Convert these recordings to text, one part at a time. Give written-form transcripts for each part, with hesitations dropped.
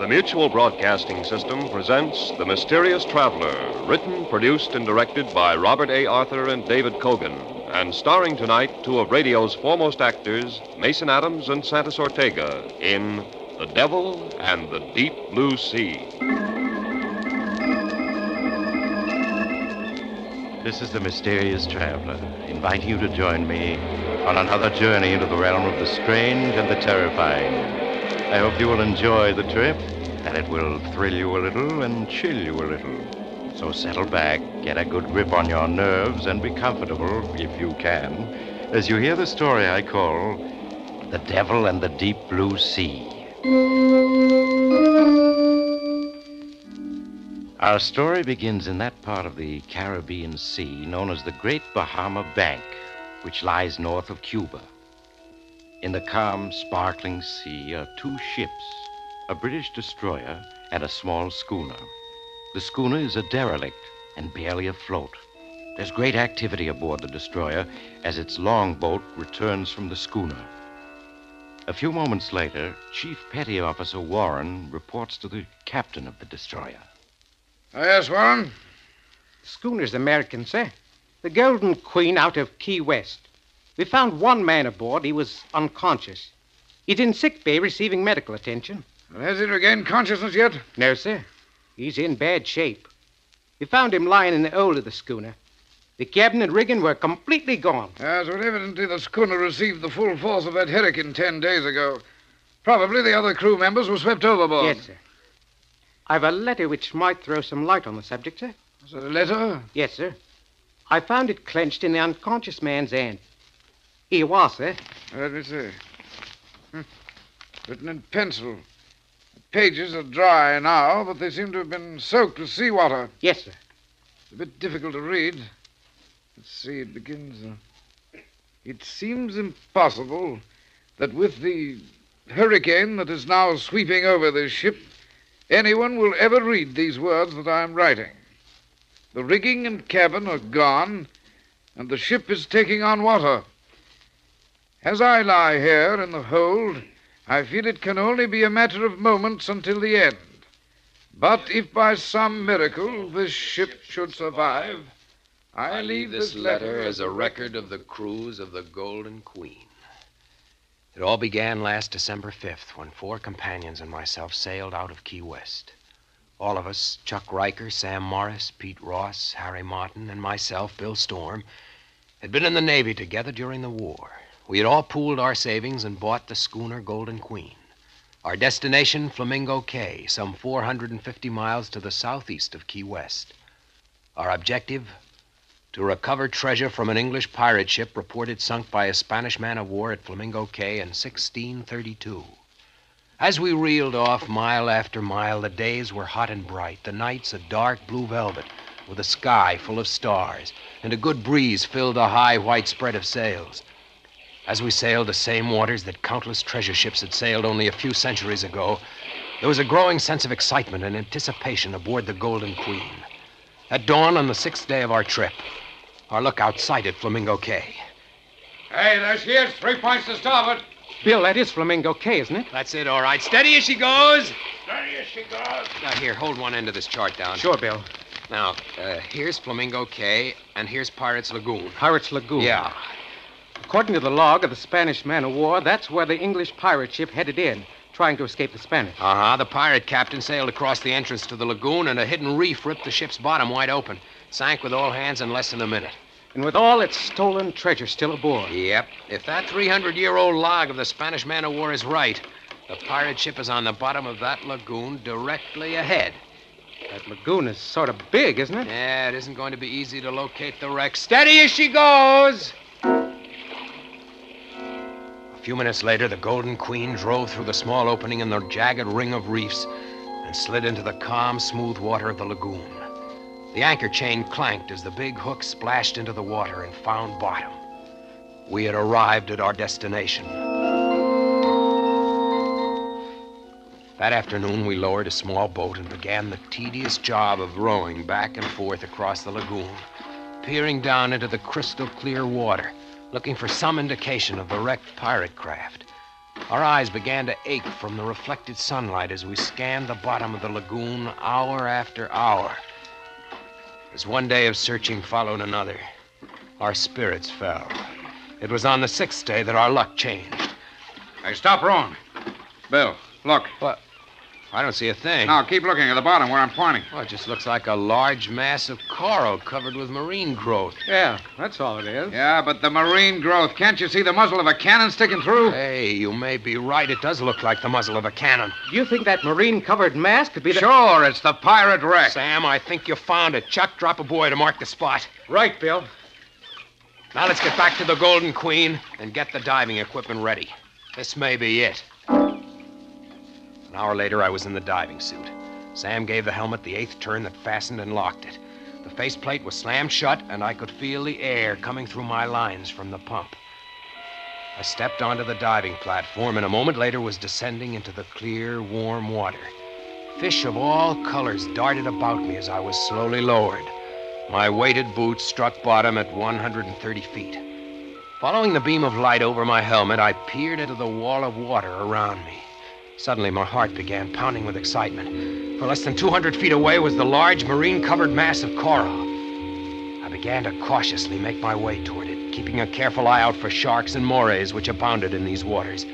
Mutual Broadcasting System presents The Mysterious Traveler, written, produced, and directed by Robert A. Arthur and David Kogan, and starring tonight two of radio's foremost actors, Mason Adams and Santos Ortega, in The Devil and the Deep Blue Sea. This is The Mysterious Traveler, inviting you to join me on another journey into the realm of the strange and the terrifying. I hope you will enjoy the trip, that it will thrill you a little and chill you a little. So settle back, get a good grip on your nerves, and be comfortable, if you can, as you hear the story I call The Devil and the Deep Blue Sea. Our story begins in that part of the Caribbean Sea known as the Great Bahama Bank, which lies north of Cuba. In the calm, sparkling sea are two ships, a British destroyer and a small schooner. The schooner is a derelict and barely afloat. There's great activity aboard the destroyer as its longboat returns from the schooner. A few moments later, Chief Petty Officer Warren reports to the captain of the destroyer. Yes, Warren? The schooner's American, sir. The Golden Queen out of Key West. We found one man aboard. He was unconscious. He's in sick bay receiving medical attention. Well, has he regained consciousness yet? No, sir. He's in bad shape. We found him lying in the hold of the schooner. The cabin and rigging were completely gone. Yes, well, evidently the schooner received the full force of that hurricane 10 days ago. Probably the other crew members were swept overboard. Yes, sir. I've a letter which might throw some light on the subject, sir. Is it a letter? Yes, sir. I found it clenched in the unconscious man's hand. Here you are, sir. Let me see. Written in pencil. The pages are dry now, but they seem to have been soaked with seawater. Yes, sir. It's a bit difficult to read. Let's see, it begins... It seems impossible that with the hurricane that is now sweeping over this ship, anyone will ever read these words that I am writing. The rigging and cabin are gone, and the ship is taking on water. As I lie here in the hold, I feel it can only be a matter of moments until the end. But if by some miracle this ship should survive, I leave this letter as a record of the cruise of the Golden Queen. It all began last December 5th when 4 companions and myself sailed out of Key West. All of us, Chuck Riker, Sam Morris, Pete Ross, Harry Martin, and myself, Bill Storm, had been in the Navy together during the war. We had all pooled our savings and bought the schooner Golden Queen. Our destination, Flamingo Cay, some 450 miles to the southeast of Key West. Our objective, to recover treasure from an English pirate ship reported sunk by a Spanish man-of-war at Flamingo Cay in 1632. As we reeled off mile after mile, the days were hot and bright, the nights a dark blue velvet with a sky full of stars, and a good breeze filled the high white spread of sails. As we sailed the same waters that countless treasure ships had sailed only a few centuries ago, there was a growing sense of excitement and anticipation aboard the Golden Queen. At dawn on the 6th day of our trip, our lookout sighted Flamingo Cay. Hey, there she is. 3 points to starboard. Bill, that is Flamingo Cay, isn't it? That's it, all right. Steady as she goes. Steady as she goes. Now, here, hold one end of this chart down. Sure, Bill. Now, here's Flamingo Cay, and here's Pirates Lagoon. Pirates Lagoon. Yeah. According to the log of the Spanish man-of-war, that's where the English pirate ship headed in, trying to escape the Spanish. Uh-huh. The pirate captain sailed across the entrance to the lagoon, and a hidden reef ripped the ship's bottom wide open. Sank with all hands in less than a minute. And with all its stolen treasure still aboard. Yep. If that 300-year-old log of the Spanish man-of-war is right, the pirate ship is on the bottom of that lagoon directly ahead. That lagoon is sort of big, isn't it? Yeah, it isn't going to be easy to locate the wreck. Steady as she goes! A few minutes later, the Golden Queen drove through the small opening in the jagged ring of reefs and slid into the calm, smooth water of the lagoon. The anchor chain clanked as the big hook splashed into the water and found bottom. We had arrived at our destination. That afternoon, we lowered a small boat and began the tedious job of rowing back and forth across the lagoon, peering down into the crystal clear water, looking for some indication of the wrecked pirate craft. Our eyes began to ache from the reflected sunlight as we scanned the bottom of the lagoon hour after hour. As one day of searching followed another, our spirits fell. It was on the 6th day that our luck changed. Hey, stop rowing. Bill, look. What? I don't see a thing. Now, keep looking at the bottom where I'm pointing. Well, it just looks like a large mass of coral covered with marine growth. Yeah, that's all it is. Yeah, but the marine growth. Can't you see the muzzle of a cannon sticking through? Hey, you may be right. It does look like the muzzle of a cannon. Do you think that marine-covered mass could be the... Sure, it's the pirate wreck. Sam, I think you found it. Chuck, drop a boy to mark the spot. Right, Bill. Now let's get back to the Golden Queen and get the diving equipment ready. This may be it. An hour later, I was in the diving suit. Sam gave the helmet the 8th turn that fastened and locked it. The faceplate was slammed shut, and I could feel the air coming through my lines from the pump. I stepped onto the diving platform, and a moment later was descending into the clear, warm water. Fish of all colors darted about me as I was slowly lowered. My weighted boots struck bottom at 130 feet. Following the beam of light over my helmet, I peered into the wall of water around me. Suddenly, my heart began pounding with excitement. For less than 200 feet away was the large marine-covered mass of coral. I began to cautiously make my way toward it, keeping a careful eye out for sharks and morays which abounded in these waters.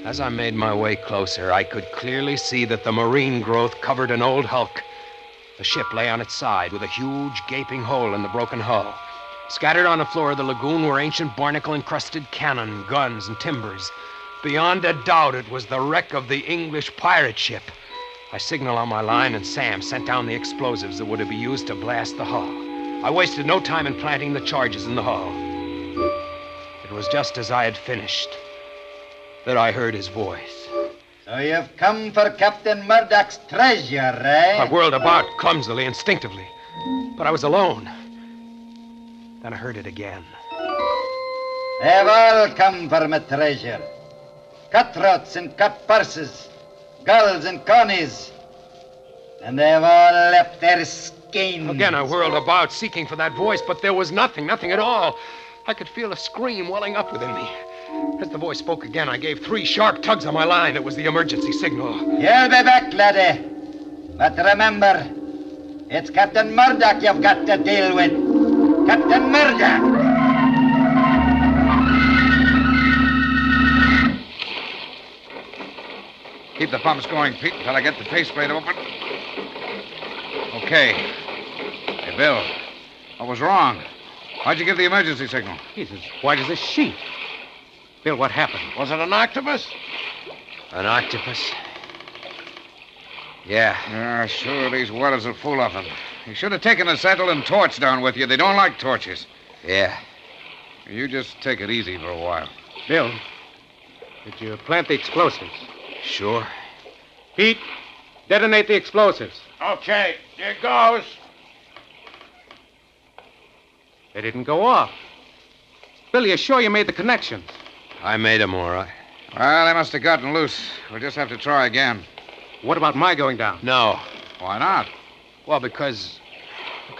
As I made my way closer, I could clearly see that the marine growth covered an old hulk. The ship lay on its side with a huge, gaping hole in the broken hull. Scattered on the floor of the lagoon were ancient barnacle-encrusted cannon, guns, and timbers. Beyond a doubt, it was the wreck of the English pirate ship. I signaled on my line, and Sam sent down the explosives that were to be used to blast the hull. I wasted no time in planting the charges in the hull. It was just as I had finished that I heard his voice. So you've come for Captain Murdoch's treasure, eh? I whirled about, clumsily, instinctively. But I was alone. Then I heard it again. They've all come for my treasure. Cutthroats and cut purses, gulls and connies. And they've all left their skins. Again, I whirled about, seeking for that voice, but there was nothing at all. I could feel a scream welling up within me. As the voice spoke again, I gave 3 sharp tugs on my line. It was the emergency signal. You'll be back, laddie. But remember, it's Captain Murdoch you've got to deal with. Captain Murdoch! Keep the pumps going, Pete, until I get the faceplate open. Okay. Hey, Bill, I was wrong. Why'd you give the emergency signal? He's as white as a sheet. Bill, what happened? Was it an octopus? An octopus? Yeah. Yeah, sure, these waters are full of them. You should have taken a settle and torch down with you. They don't like torches. Yeah. You just take it easy for a while. Bill, did you plant the explosives? Sure. Pete, detonate the explosives. Okay, here goes. They didn't go off. Bill, you're sure you made the connections? I made them all right. Well, they must have gotten loose. We'll just have to try again. What about my going down? No. Why not? Well, because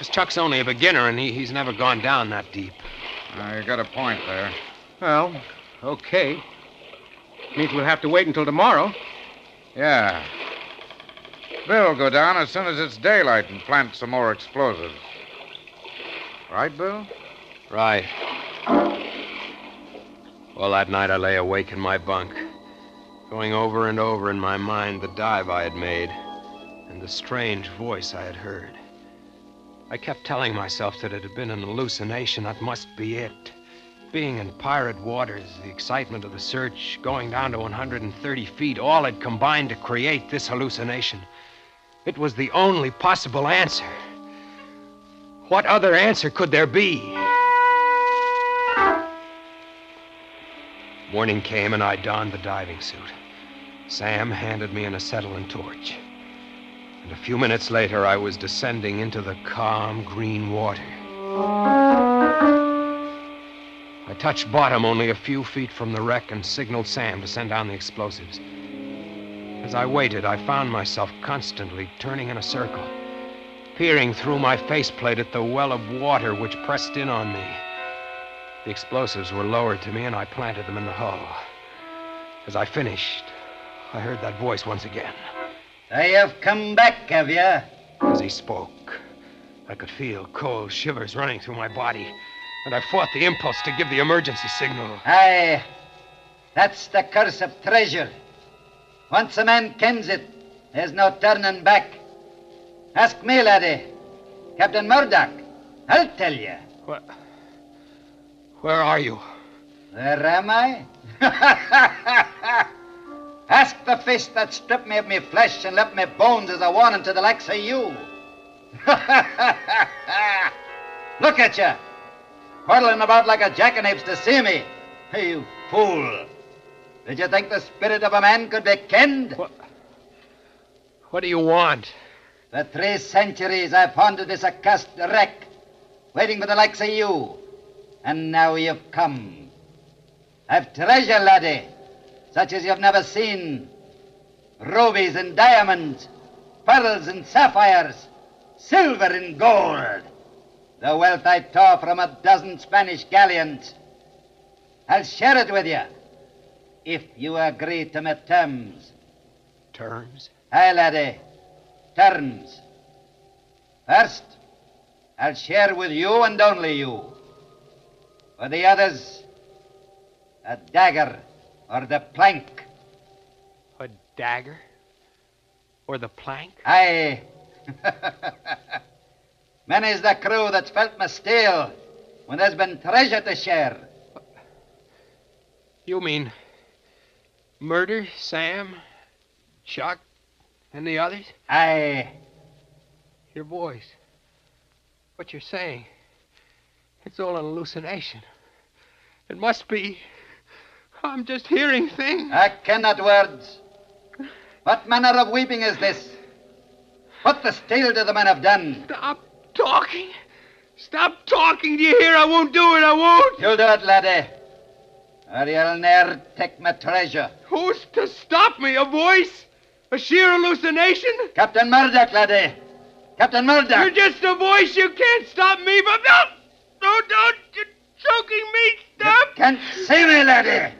Chuck's only a beginner, and he's never gone down that deep. You got a point there. Well, okay. Means we'll have to wait until tomorrow. Yeah. Bill will go down as soon as it's daylight and plant some more explosives. Right, Bill? Right. Well, that night I lay awake in my bunk, going over and over in my mind the dive I had made and the strange voice I had heard. I kept telling myself that it had been an hallucination. That must be it. Being in pirate waters, the excitement of the search, going down to 130 feet, all had combined to create this hallucination. It was the only possible answer. What other answer could there be? Morning came and I donned the diving suit. Sam handed me an acetylene torch. And a few minutes later, I was descending into the calm green water. I touched bottom only a few feet from the wreck and signaled Sam to send down the explosives. As I waited, I found myself constantly turning in a circle, peering through my faceplate at the well of water which pressed in on me. The explosives were lowered to me, and I planted them in the hull. As I finished, I heard that voice once again. So you've come back, have you? As he spoke, I could feel cold shivers running through my body, and I fought the impulse to give the emergency signal. Aye. That's the curse of treasure. Once a man kens it, there's no turning back. Ask me, laddie. Captain Murdoch. I'll tell you. Where are you? Where am I? Ask the fish that stripped me of me flesh and left me bones as a warning to the likes of you. Look at you, whirling about like a jackanapes to see me. Hey, you fool. Did you think the spirit of a man could be kenned? What do you want? For 3 centuries I've haunted this accursed wreck, waiting for the likes of you. And now you've come. I've treasure, laddie, such as you've never seen. Rubies and diamonds, pearls and sapphires, silver and gold. The wealth I tore from a dozen Spanish galleons. I'll share it with you, if you agree to my terms. Terms? Aye, laddie, terms. First, I'll share with you and only you. For the others, a dagger or the plank. A dagger? Or the plank? Aye. Many's the crew that's felt my steel when there's been treasure to share. You mean murder Sam, Chuck, and the others? Aye. Your voice. What you're saying. It's all an hallucination. It must be. I'm just hearing things. I cannot words. What manner of weeping is this? What the steel do the men have done? Stop talking. Stop talking. Do you hear? I won't do it. I won't. You'll do it, laddie. Or you'll ne'er take my treasure. Who's to stop me? A voice? A sheer hallucination? Captain Murdoch, laddie. Captain Murdoch. You're just a voice. You can't stop me. But no. No, don't. You're choking me. Stop. You can't see me, laddie.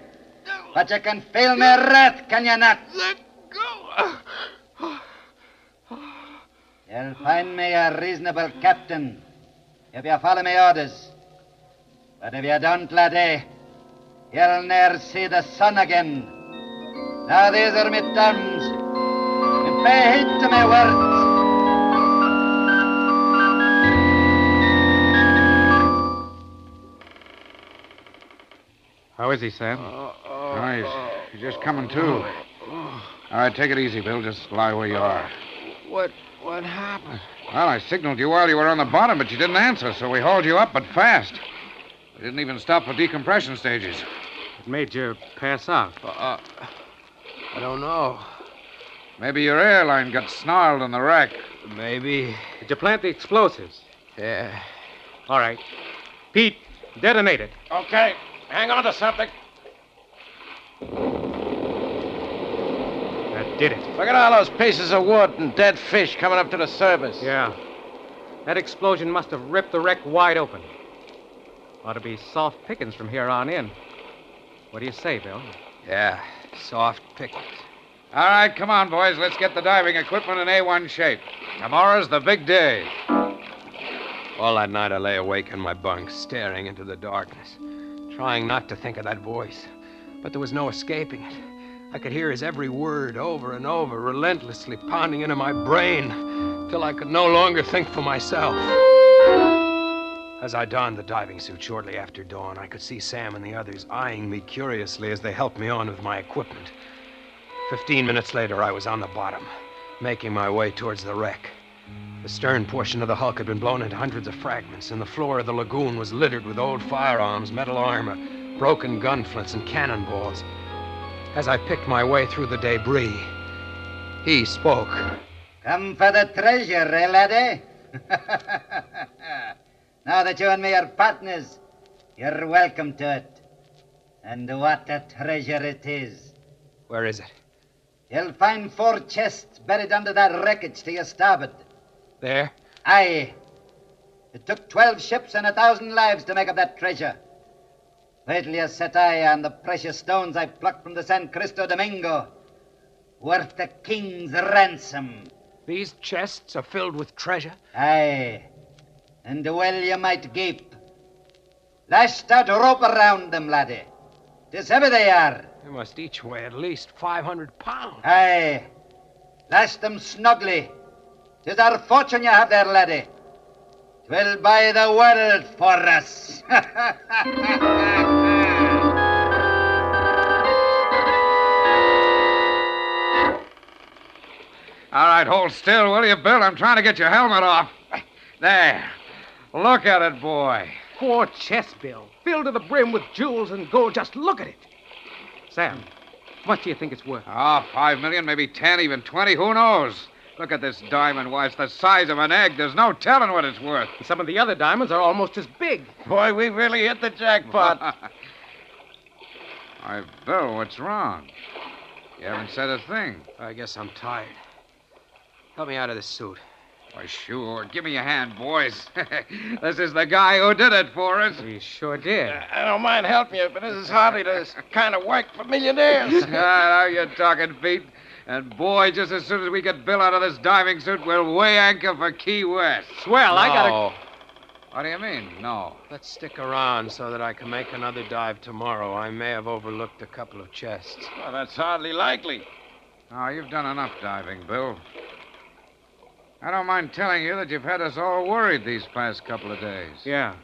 But you can feel my wrath, can you not? Let go. You'll find me a reasonable captain if you follow my orders. But if you don't, laddie, you'll ne'er see the sun again. Now these are my terms. And pay heed to my words. How is he, Sam? He's just coming to. All right, take it easy, Bill. Just lie where you are. What happened? Well, I signaled you while you were on the bottom, but you didn't answer, so we hauled you up, but fast. We didn't even stop for decompression stages. It made you pass out. I don't know. Maybe your airline got snarled in the wreck. Maybe. Did you plant the explosives? Yeah. All right. Pete, detonate it. Okay, hang on to something. That did it. Look at all those pieces of wood and dead fish coming up to the surface. Yeah. That explosion must have ripped the wreck wide open. Ought to be soft pickings from here on in. What do you say, Bill? Yeah. Soft pickings. All right, come on, boys. Let's get the diving equipment in A1 shape. Tomorrow's the big day. All that night I lay awake in my bunk, staring into the darkness, trying not to think of that voice. But there was no escaping it. I could hear his every word over and over, relentlessly pounding into my brain, till I could no longer think for myself. As I donned the diving suit shortly after dawn, I could see Sam and the others eyeing me curiously as they helped me on with my equipment. 15 minutes later, I was on the bottom, making my way towards the wreck. The stern portion of the hulk had been blown into hundreds of fragments, and the floor of the lagoon was littered with old firearms, metal armor, broken gun flints, and cannonballs. As I picked my way through the debris, he spoke. Come for the treasure, eh, laddie? Now that you and me are partners, you're welcome to it. And what a treasure it is. Where is it? You'll find 4 chests buried under that wreckage to your starboard. There? Aye. It took 12 ships and 1,000 lives to make up that treasure. Wait till you set eye on the precious stones I plucked from the San Cristo Domingo. Worth the king's ransom. These chests are filled with treasure? Aye. And well you might gape. Lash that rope around them, laddie. 'Tis heavy they are. They must each weigh at least 500 pounds. Aye. Lash them snugly. 'Tis our fortune you have there, laddie. 'Twill buy the world for us. All right, hold still, will you, Bill? I'm trying to get your helmet off. There. Look at it, boy. 4 chests, Bill, filled to the brim with jewels and gold. Just look at it. Sam, how much do you think it's worth? Oh, 5 million, maybe 10, even 20. Who knows? Look at this diamond. Why, it's the size of an egg. There's no telling what it's worth. Some of the other diamonds are almost as big. Boy, we really hit the jackpot. Why, Bill, what's wrong? You haven't said a thing. I guess I'm tired. Help me out of this suit. Why, sure. Give me a hand, boys. This is the guy who did it for us. We sure did. I don't mind helping you, but this is hardly the kind of work for millionaires. Now you're talking, Pete. And, boy, just as soon as we get Bill out of this diving suit, we'll weigh anchor for Key West. Swell, I gotta... No. What do you mean, no? Let's stick around so that I can make another dive tomorrow. I may have overlooked a couple of chests. Well, that's hardly likely. Oh, you've done enough diving, Bill. I don't mind telling you that you've had us all worried these past couple of days. Yeah.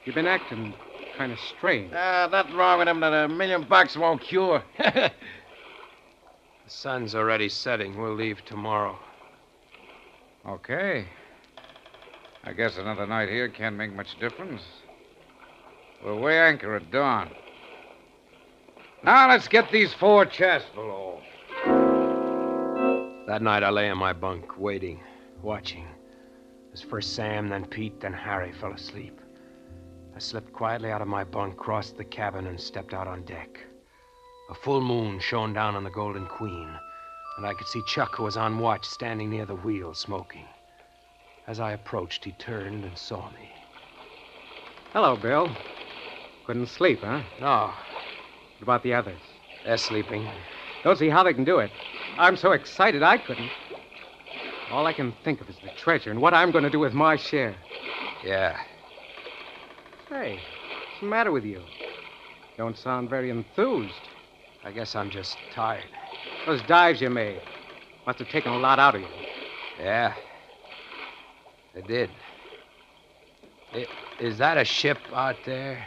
You've been acting kind of strange. Nothing wrong with him that $1 million won't cure. The sun's already setting. We'll leave tomorrow. Okay. I guess another night here can't make much difference. We'll weigh anchor at dawn. Now let's get these 4 chests below. That night I lay in my bunk, waiting, watching. As first Sam, then Pete, then Harry fell asleep. I slipped quietly out of my bunk, crossed the cabin, and stepped out on deck. A full moon shone down on the Golden Queen, and I could see Chuck, who was on watch, standing near the wheel, smoking. As I approached, he turned and saw me. Hello, Bill. Couldn't sleep, huh? No, What about the others? they're sleeping. Don't see how they can do it. I'm so excited I couldn't. All I can think of is the treasure and what I'm going to do with my share. Yeah. Hey, what's the matter with you? Don't sound very enthused. I guess I'm just tired. Those dives you made must have taken a lot out of you. Yeah. They did. Is that a ship out there?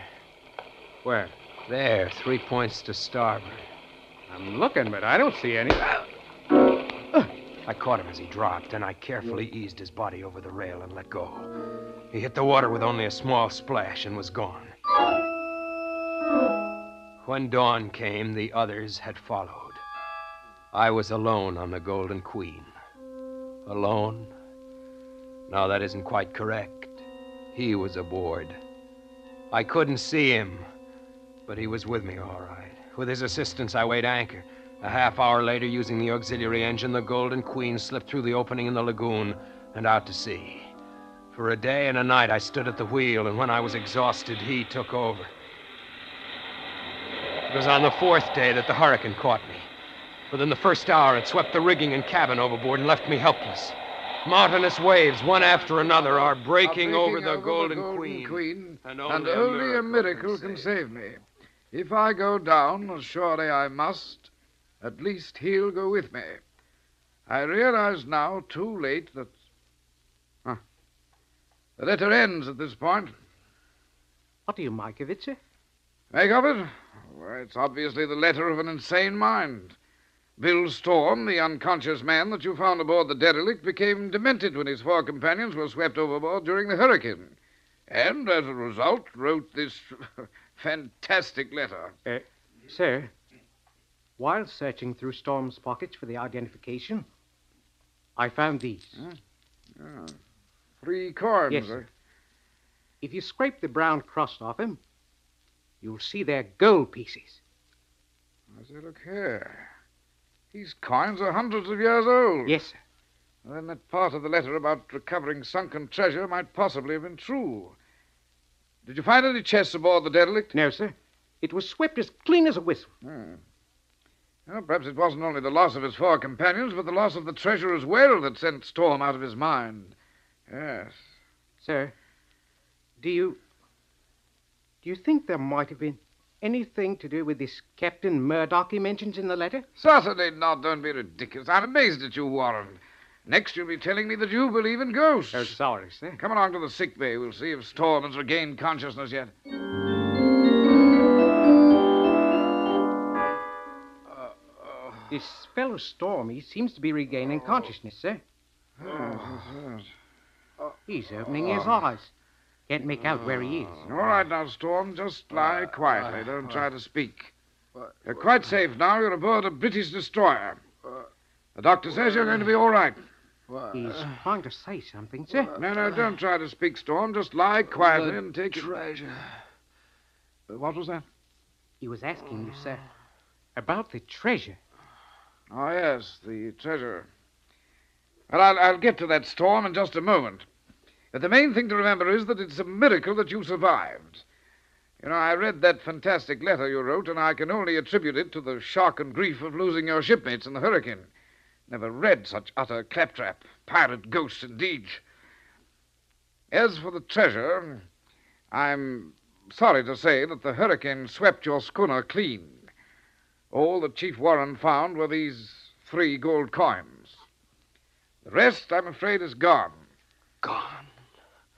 Where? There, 3 points to starboard. I'm looking, but I don't see any. I caught him as he dropped, and I carefully eased his body over the rail and let go. He hit the water with only a small splash and was gone. When dawn came, the others had followed. I was alone on the Golden Queen. Alone? No, that isn't quite correct. He was aboard. I couldn't see him, but he was with me all right. With his assistance, I weighed anchor. A half hour later, using the auxiliary engine, the Golden Queen slipped through the opening in the lagoon and out to sea. For a day and a night, I stood at the wheel, and when I was exhausted, he took over. It was on the 4th day that the hurricane caught me. Within the first hour, it swept the rigging and cabin overboard and left me helpless. Mountainous waves, one after another, are breaking over the Golden Queen. And only a miracle can save me. If I go down, as surely I must, at least he'll go with me. I realize now, too late, that... The letter ends at this point. What do you make of it, sir? Make of it? Well, it's obviously the letter of an insane mind. Bill Storm, the unconscious man that you found aboard the derelict, became demented when his 4 companions were swept overboard during the hurricane. And, as a result, wrote this fantastic letter. Sir, while searching through Storm's pockets for the identification, I found these. 3 coins. Yes, sir. If you scrape the brown crust off him, you'll see they're gold pieces. Let's look here. These coins are hundreds of years old. Yes, sir. Then that part of the letter about recovering sunken treasure might possibly have been true. Did you find any chests aboard the derelict? No, sir. It was swept as clean as a whistle. Well, perhaps it wasn't only the loss of his 4 companions, but the loss of the treasure as well that sent Storm out of his mind. Yes. Sir, do you think there might have been anything to do with this Captain Murdoch he mentions in the letter? Certainly not. Don't be ridiculous. I'm amazed at you, Warren. Next, you'll be telling me that you believe in ghosts. Oh, sorry, sir. Come along to the sick bay. We'll see if Storm has regained consciousness yet. This fellow Storm, he seems to be regaining consciousness, sir. He's opening his eyes. Can't make out where he is. All right now, Storm. Just lie quietly. Don't try to speak. You're quite safe now. You're aboard a British destroyer. The doctor says you're going to be all right. He's trying to say something, sir. No, don't try to speak, Storm. Just lie quietly and take treasure. What was that? He was asking you, sir, about the treasure. Oh, yes, the treasure. Well, I'll get to that, Storm, in just a moment. But the main thing to remember is that it's a miracle that you survived. You know, I read that fantastic letter you wrote, and I can only attribute it to the shock and grief of losing your shipmates in the hurricane. Never read such utter claptrap. Pirate ghosts, indeed. As for the treasure, I'm sorry to say that the hurricane swept your schooner clean. All that Chief Warren found were these 3 gold coins. The rest, I'm afraid, is gone. Gone?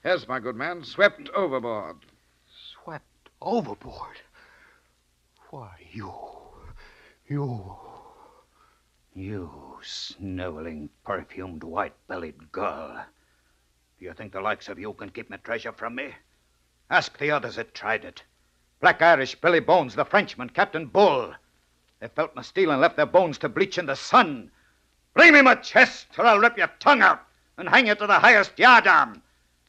Yes, my good man, swept overboard. Swept overboard? Why, you, sniveling, perfumed, white-bellied girl. Do you think the likes of you can keep my treasure from me? Ask the others that tried it. Black Irish, Billy Bones, the Frenchman, Captain Bull. They felt my steel and left their bones to bleach in the sun. Bring me my chest, or I'll rip your tongue out and hang you to the highest yardarm.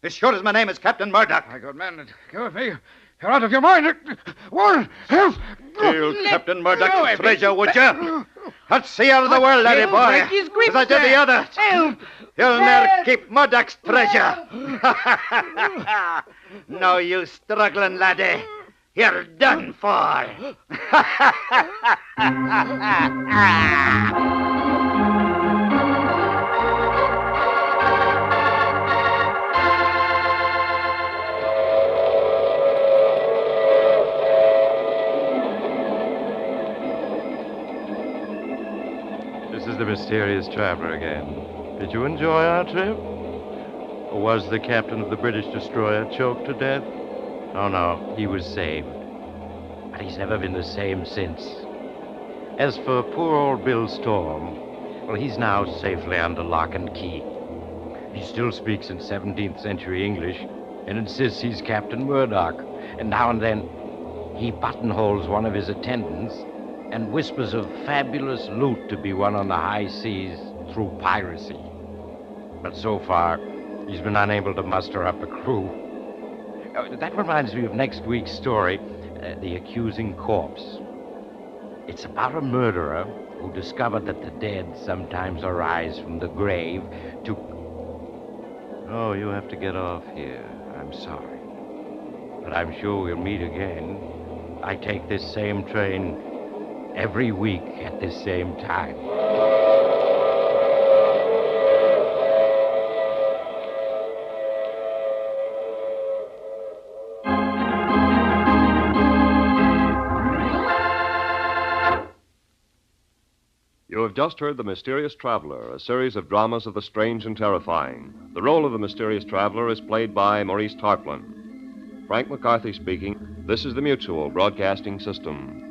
As sure as my name is Captain Murdoch. My good man, go with me. You're out of your mind. Warren, help! Steal Captain Murdoch's treasure, would you? Let's see out of the world, laddie boy. As I did the other. Help! You'll never keep Murdoch's treasure. No, you struggling laddie. You're done for. This is the mysterious traveler again. Did you enjoy our trip? Or was the captain of the British destroyer choked to death? Oh, no, he was saved. But he's never been the same since. As for poor old Bill Storm, well, he's now safely under lock and key. He still speaks in 17th century English and insists he's Captain Murdoch. And now and then, he buttonholes one of his attendants and whispers of fabulous loot to be won on the high seas through piracy. But so far, he's been unable to muster up a crew. That reminds me of next week's story, The Accusing Corpse. It's about a murderer who discovered that the dead sometimes arise from the grave to... Oh, you have to get off here. I'm sorry. But I'm sure we'll meet again. I take this same train every week at this same time. You have just heard The Mysterious Traveler, a series of dramas of the strange and terrifying. The role of the mysterious traveler is played by Maurice Tarplin. Frank McCarthy speaking. This is the Mutual Broadcasting System.